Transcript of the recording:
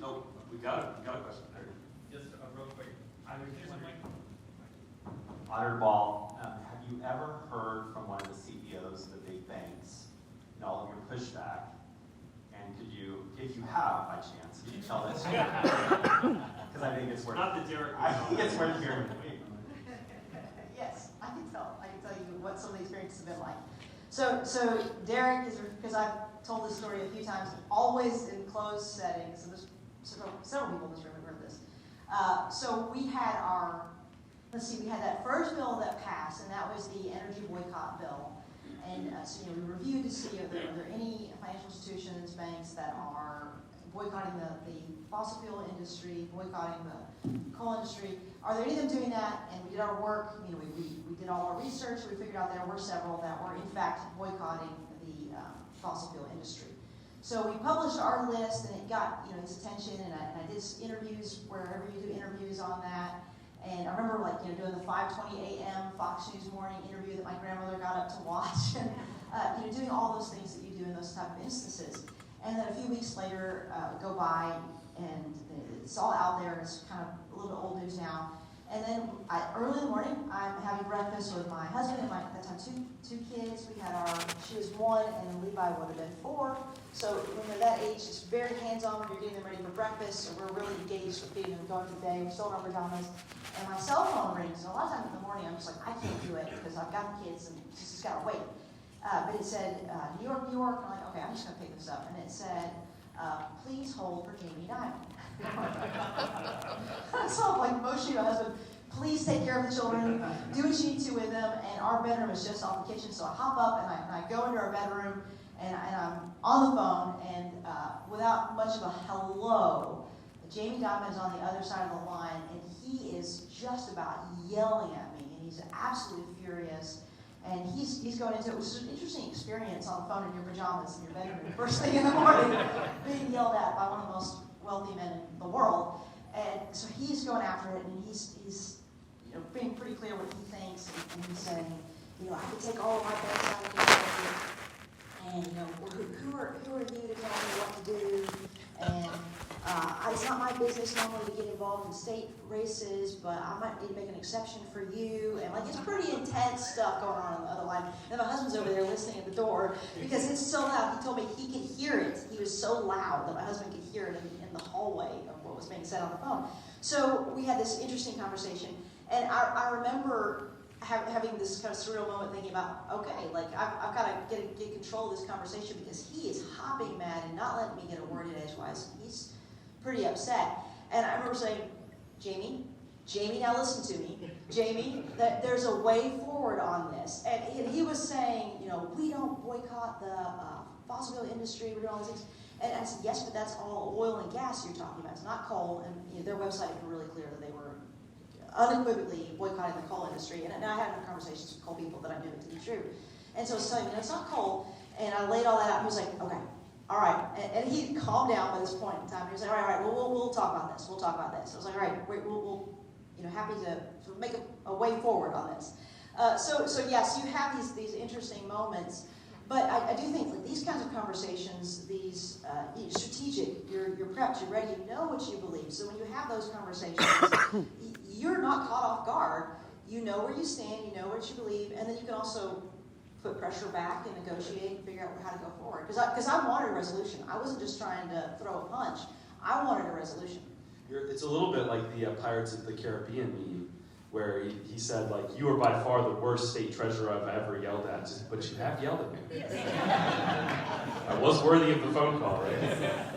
Oh, we got a question there. Just real quick. I was just wondering. Auditor Ball, have you ever heard from one of the CEOs of the big banks and all of your pushback? And could you, if you have by chance, could you tell this? Because I think it's worth. Not the Derek. I think it's worth hearing. Yes, I can tell you what some of the experiences have been like. So Derek is, because I've told this story a few times, always in closed settings, and there's several people in this room have heard this. So we had we had that first bill that passed, and that was the energy boycott bill. And so we reviewed to see are there any financial institutions, banks that are boycotting the fossil fuel industry, boycotting the coal industry. Are there any of them doing that? And we did our work. We did all our research. We figured out there were several that were in fact boycotting the fossil fuel industry. So we published our list, and it got his attention. And I did interviews wherever you do interviews on that. And I remember doing the 5:20 a.m. Fox News morning interview that my grandmother got up to watch, and doing all those things that you do in those type of instances. And then a few weeks later, go by, and it's all out there. It's kind of a little bit old news now. And then early in the morning, I'm having breakfast with my husband and at that time two kids. She was 1, and then Levi would have been 4. So when they're that age, it's very hands-on when you're getting them ready for breakfast. So we're really engaged with feeding them, going through the day. We're still in our pajamas. And my cell phone rings, and a lot of times in the morning, I'm just like, I can't do it because I've got kids and just got to wait. But it said, New York, New York. I'm like, okay, I'm just going to pick this up. And it said, please hold for Jamie Dimon. So I'm like, motion to my husband, please take care of the children, do what you need to with them. And our bedroom is just off the kitchen, so I hop up and I go into our bedroom, and I'm on the phone, and without much of a hello, Jamie Dimon is on the other side of the line, and he is just about yelling at me, and he's absolutely furious. And he's going into it, which is an interesting experience on the phone in your pajamas in your bedroom, first thing in the morning, being yelled at by one of the most wealthy men in the world. And so he's going after it, and he's being pretty clear what he thinks, and he's saying, I could take all of my banks out of the and who are you to tell me what to do? And it's not my business normally to get involved in state races, but I might need to make an exception for you. And it's pretty intense stuff going on the other line. And my husband's over there listening at the door because it's so loud. He told me he could hear it. He was so loud that my husband could hear it in the hallway of what was being said on the phone. So we had this interesting conversation, and I remember having this kind of surreal moment thinking about, okay, I've got to get control of this conversation because he is hopping mad and not letting me get a word in edgewise. He's pretty upset. And I remember saying, Jamie, now listen to me. Jamie, that there's a way forward on this. And he was saying, we don't boycott the fossil fuel industry, we're doing all these things. And I said, yes, but that's all oil and gas you're talking about. It's not coal. And their website was really clear that they were unequivocally boycotting the coal industry. And I had conversations with coal people that I knew it to be true. And so I was telling him, it's not coal. And I laid all that out. And he was like, okay, all right. And he calmed down by this point in time. He was like, all right, we'll talk about this. We'll talk about this. I was like, all right, we'll happy to make a way forward on this. So yes, you have these interesting moments. But I do think these kinds of conversations, these strategic, you're prepped, you're ready, you know what you believe. So when you have those conversations, you're not caught off guard. You know where you stand, you know what you believe, and then you can also put pressure back and negotiate and figure out how to go forward. Because I wanted a resolution. I wasn't just trying to throw a punch. I wanted a resolution. It's a little bit like the Pirates of the Caribbean meme, where he said, you are by far the worst state treasurer I've ever yelled at, but you have yelled at me. I was worthy of the phone call, right?